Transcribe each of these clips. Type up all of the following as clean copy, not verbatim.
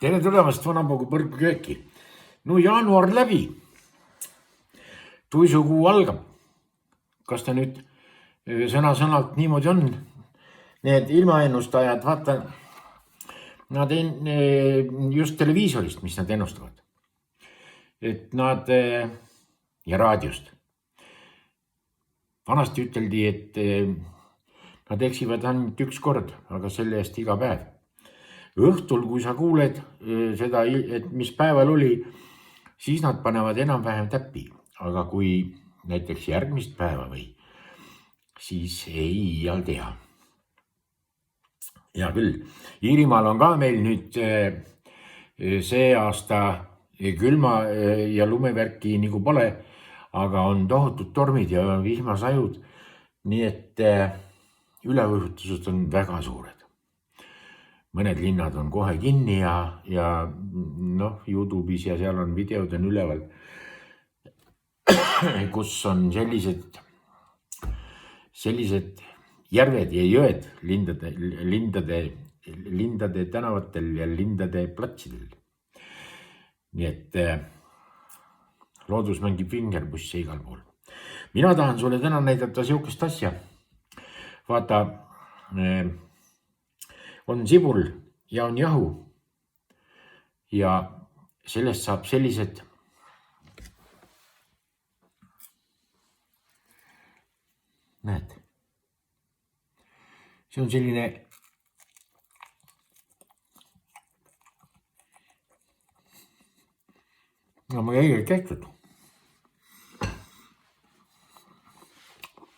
Tere tulemast Vanapogu põrgu kööki. No jaanuar läbi. Tuisukuu algab. Kas ta nüüd sõna-sõnalt niimoodi on? Need ilmaennustajad, vaata, nad just televiisorist, mis nad ennustavad. Et nad ja raadiost. Vanasti üteldi, et nad eksivad ainult üks kord, aga selle eest iga päev. Õhtul, kui sa kuuled seda, et mis päeval oli, siis nad panevad enam-vähem täppi. Aga kui näiteks järgmist päeva või, siis ei iial teha. Hea küll. Iirimaal on ka meil nüüd see aasta külma ja lumevärki nagu pole, aga on tohutud tormid ja vihmasajud. Nii et üleujutused on väga suured. Mõned linnad on kohe kinni ja YouTube'is ja seal on videod on üleval, kus on sellised järved ja jõed lindade tänavatel ja lindade platsidel. Nii et loodus mängib vingerbusse igal pool. Mina tahan sulle täna näidata siukest asja. Vaata, on sibul ja on jahu ja sellest saab sellised näed. See on selline ma õigelt tehtud.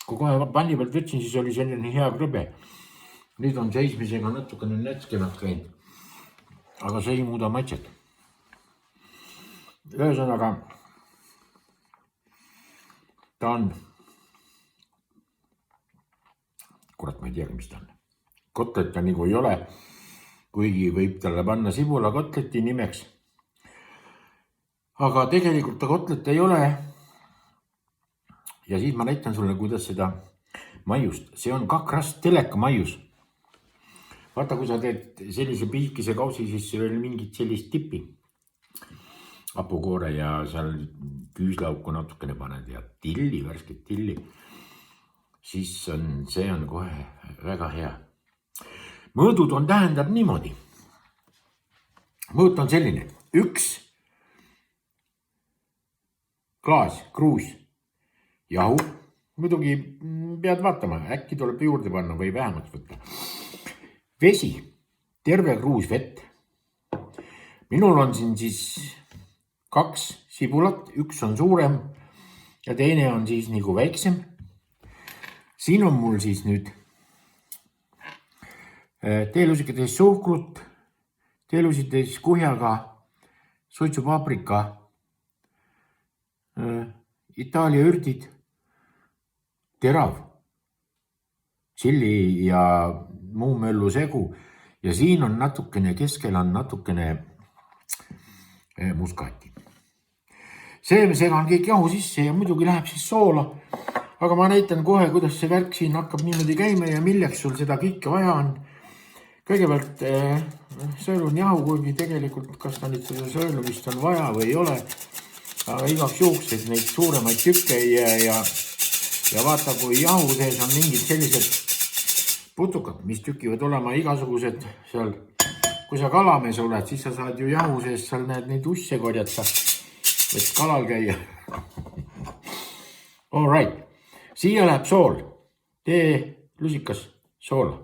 Kui kohe panni pealt võtsin, siis oli selline hea krõbe. Nüüd on seismisega natukene nätskemalt käinud, aga see ei muuda maitset. Ühesõnaga, ta on, kurat, ma ei tea, mis ta on. Kotlet ta nagu ei ole, kuigi võib talle panna sibula kotleti nimeks. Aga tegelikult ta kotlet ei ole. Ja siis ma näitan sulle, kuidas seda maiust. See on kakrast teleka maius. Vaata, kui sa teed sellise piikise kausi, siis veel mingit sellist tippi. Hapukoore ja seal küüslauku natukene paned ja tilli, värsket tilli. Siis see on kohe väga hea. Mõõdud on tähendab niimoodi. Mõõt on selline. 1 klaas, kruus, jahu. Muidugi pead vaatama, äkki tuleb juurde panna või vähemaks võtta. Vesi, terve kruus vett. Minul on siin siis 2 sibulat, 1 on suurem ja teine on siis nagu väiksem. Siin on mul siis nüüd teelusikates suhkrut, teelusites kuhjaga, suitsupaprika, Itaalia ürdid, terav, tšilli ja muu möllu segu ja siin on natukene, keskel on natukene muskaati. See segan kõik jahu sisse ja muidugi läheb siis soola, aga ma näitan kohe, kuidas see värk siin hakkab niimoodi käima ja milleks sul seda kõike vaja on. Kõigepealt sõelun jahu, kuigi tegelikult kas ta nüüd seda sõelumist on vaja või ei ole, aga igaks juhuks, et neid suuremaid tükke ei jää ja vaata, kui jahu sees on mingid sellised putukad, mis tükivad olema igasugused seal. Kui sa kalamees oled, siis sa saad ju jahu sees seal neid usse korjata, et kalal käia. All right. Siia läheb sool. Tee lusikas soola.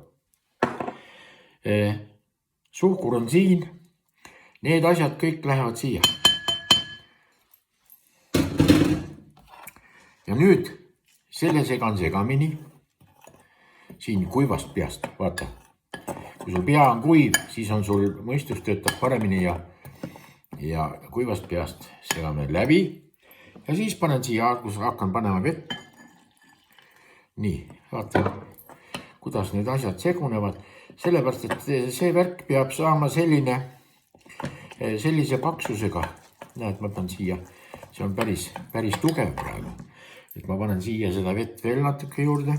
Suhkur on siin. Need asjad kõik lähevad siia. Ja nüüd selle segan segamini. Siin kuivast peast, vaata. Kui sul pea on kuiv, siis on sul mõistus töötab paremini ja kuivast peast segame läbi. Ja siis panen siia, kus hakkan panema vett. Nii, vaata, kuidas need asjad segunevad. Sellepärast, et see värk peab saama sellise paksusega. Näed, ma panen siia, see on päris tugev praegu. Et ma panen siia seda vett veel natuke juurde.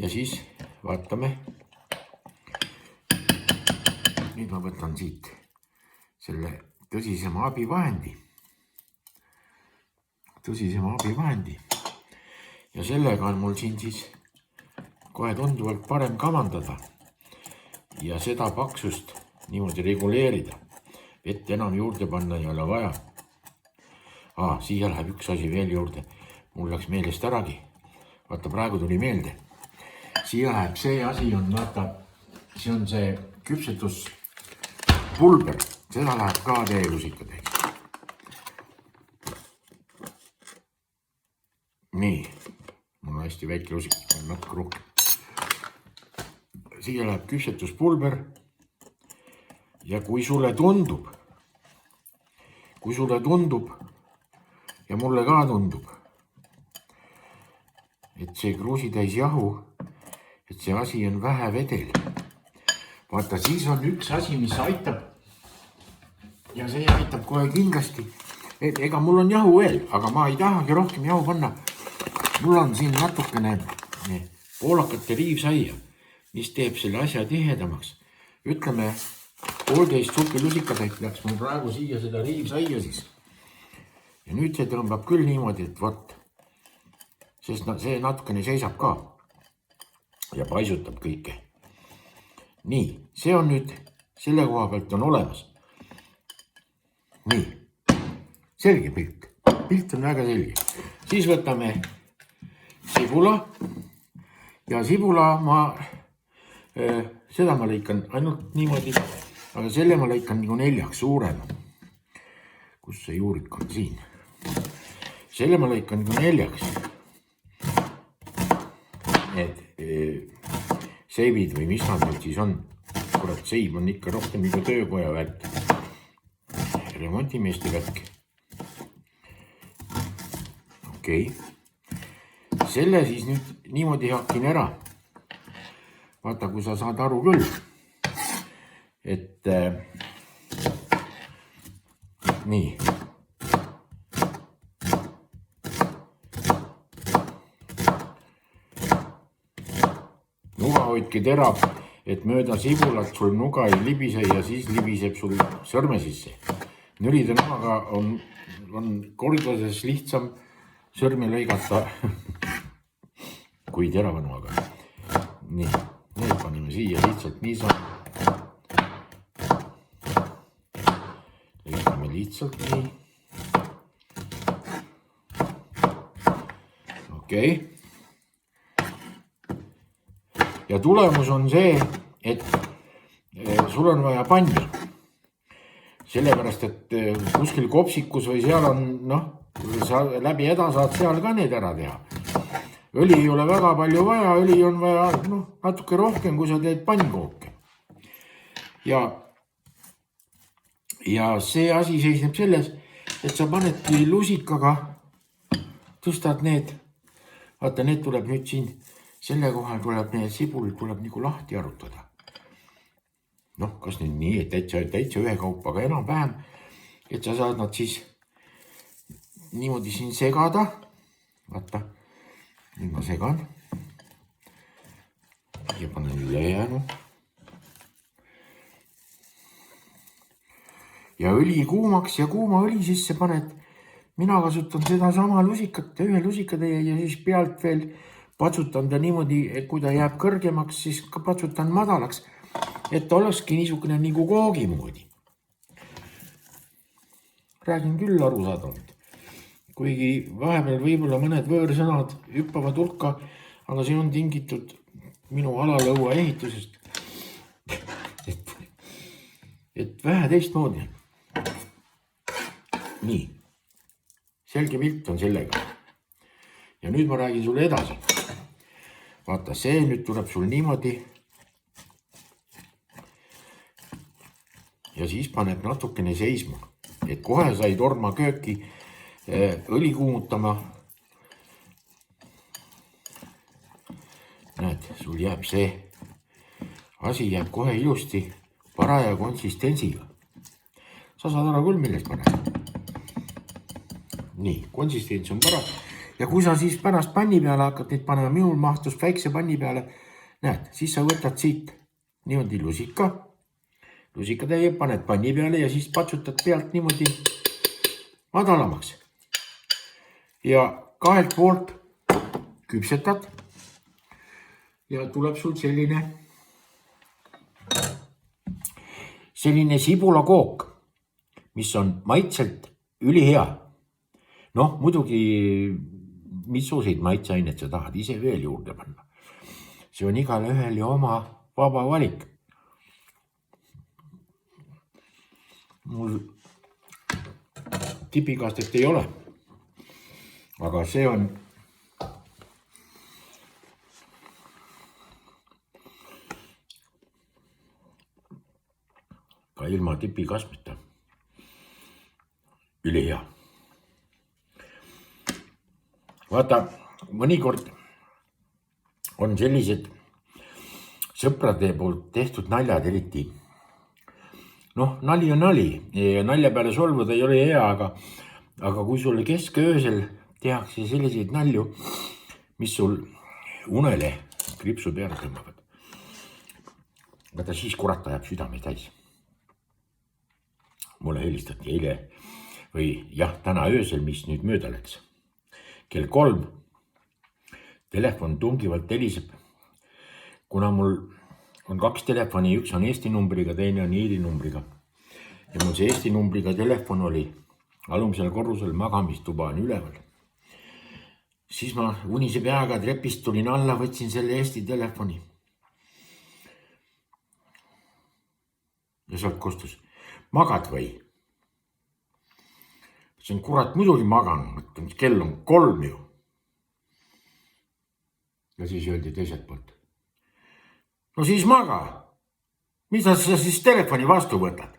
Ja siis vaatame. nüüd ma võtan siit selle tõsisema abivahendi. Ja sellega on mul siin siis kohe tunduvalt parem kavandada ja seda paksust niimoodi reguleerida. Vett enam juurde panna ei ole vaja. Siia läheb üks asi veel juurde. Mul läks meelest äragi. Vaata, praegu tuli meelde. Siia läheb see asi on, vaata, see on see küpsetuspulber. Seda läheb ka teelusika täis. Nii, mul on hästi väike lusik, natuke rohkem. Siia läheb küpsetuspulber ja kui sulle tundub ja mulle ka tundub, et see kruusitäis jahu, et see asi on vähe vedel. Vaata, siis on üks asi, mis aitab ja see aitab kohe kindlasti. Ega mul on jahu veel, aga ma ei tahagi rohkem jahu panna. Mul on siin natukene poolakate riivsaia, mis teeb selle asja tihedamaks. Ütleme, 1,5 supi lusikatäit läks mul praegu siia seda riivsaia siis. Ja nüüd see tõmbab küll niimoodi, et vot, sest see natukene seisab ka ja paisutab kõike. Nii, see on nüüd, selle koha pealt on olemas. Nii, selge pilt. Pilt on väga selge. Siis võtame sibula ja sibula seda ma lõikan ainult niimoodi, aga selle ma lõikan nagu 4 suurema. Kus see juurik on siin? Selle ma lõikan nagu 4. Need seibid või mis nad siis on. Kurat, seib on ikka rohkem nagu töökoja värk. Remontimeeste värk. Okei. Selle siis nüüd niimoodi hakin ära. Vaata, kui sa saad aru küll, et nii. Nuga hoidki terav, et mööda sibulat sul nuga ei libise ja siis libiseb sul sõrme sisse. Nüride nugaga on kordades lihtsam sõrme lõigata kui terava nugaga. Nii, need paneme siia lihtsalt niisama. Lõikame lihtsalt nii. Okei. Ja tulemus on see, et sul on vaja panni. Sellepärast, et kuskil kopsikus või seal on, sa läbi häda saad seal ka need ära teha. Õli ei ole väga palju vaja, õli on vaja natuke rohkem, kui sa teed pannkooke. Ja see asi seisneb selles, et sa panedki lusikaga, tõstad need, vaata need tuleb nüüd siin, selle kohal tuleb need sibul tuleb nagu lahti arutada. Kas nüüd nii, et täitsa ühe kaupa, aga enam-vähem, et sa saad nad siis niimoodi siin segada. Vaata, nüüd ma segan ja panen ülejäänu. Ja õli kuumaks ja kuuma õli sisse paned. Mina kasutan seda sama lusikat, ühe lusikatäie ja siis pealt veel patsutan ta niimoodi, et kui ta jääb kõrgemaks, siis ka patsutan madalaks. Et olekski niisugune nagu koogi moodi. Räägin küll arusaadavalt. Kuigi vahepeal võib-olla mõned võõrsõnad hüppavad hulka, aga see on tingitud minu alalõua ehitusest. Et vähe teistmoodi. Nii. Selge pilt on sellega. Ja nüüd ma räägin sulle edasi. Vaata, see nüüd tuleb sul niimoodi. Ja siis paned natukene seisma, et kohe sa ei torma kööki õli kuumutama. Näed, sul jääb see asi jääb kohe ilusti paraja konsistentsiga. Sa saad aru küll, millest ma räägin. Nii, konsistents on para. Ja kui sa siis pärast panni peale hakkad neid panema, minul mahtus väikse panni peale, näed, siis sa võtad siit niimoodi lusika. lusikatäie, paned panni peale ja siis patsutad pealt niimoodi madalamaks. Ja kahelt poolt küpsetad ja tuleb sul selline sibulakook, mis on maitselt ülihea. Noh, muidugi missuguseid maitseainet sa tahad ise veel juurde panna. See on igale ühel ja oma vaba valik. Mul tipikastet ei ole, aga see on ka ilma tipikastmeta ülihea. Vaata, mõnikord on sellised sõprade poolt tehtud naljad eriti. Noh, nali on nali ja nalja peale solvuda ei ole hea, aga kui sulle kesköösel tehakse selliseid nalju, mis sul unele kripsu peale tõmbavad. Vaata siis kurat ajab südame täis. Mulle helistati eile või täna öösel, mis nüüd mööda läks. Kell 3 telefon tungivalt heliseb, kuna mul on 2 telefoni, üks on Eesti numbriga, teine on Iiri numbriga. Ja mul see Eesti numbriga telefon oli alumisel korrusel, magamistuba on üleval. Siis ma unise peaga trepist tulin alla, võtsin selle Eesti telefoni. Ja sealt kostus, magad või? See on kurat muidugi magan, kell on 3 ju. Ja siis öeldi teiselt poolt. No siis maga. Mida sa siis telefoni vastu võtad?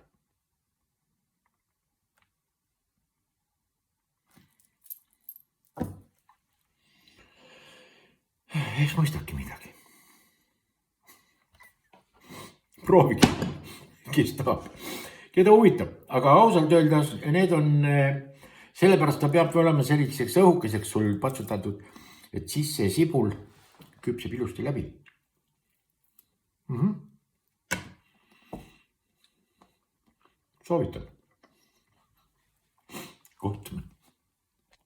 Eks mõistaki midagi. Proovigi, kes tahab, keda huvitab, aga ausalt öeldes need on, sellepärast ta peab olema selliseks õhukeseks sul patsutatud, et siis see sibul küpseb ilusti läbi. Soovitan.